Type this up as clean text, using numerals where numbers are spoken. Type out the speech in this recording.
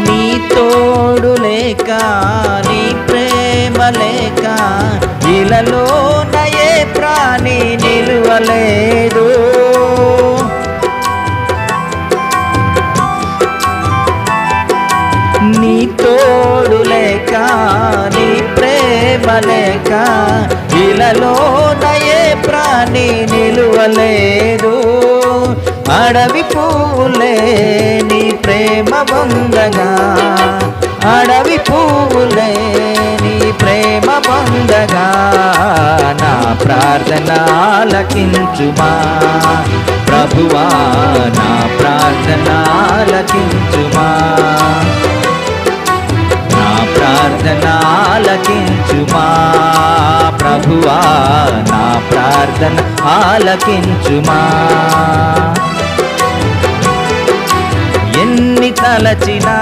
నీ తోడు లేక నీ ప్రేమ లేక ఇలలో నయే ప్రాణి నిలువలేదు. నీ తోడు లేక నీ ప్రేమ లేక ఇలలో నయే ప్రాణి నిలువలేదు. అడవి పువ్వులే నీ ప్రేమ పొందగా, అడవి పువ్వులే నీ ప్రేమ పొందగా, నా ప్రార్థన ఆలకించుమా ప్రభువా, నా ప్రార్థన ఆలకించుమా, నా ప్రార్థన ఆలకించుమా ప్రభువా, నా ప్రార్థన ఆలకించుమా. ఎన్ని తలచినా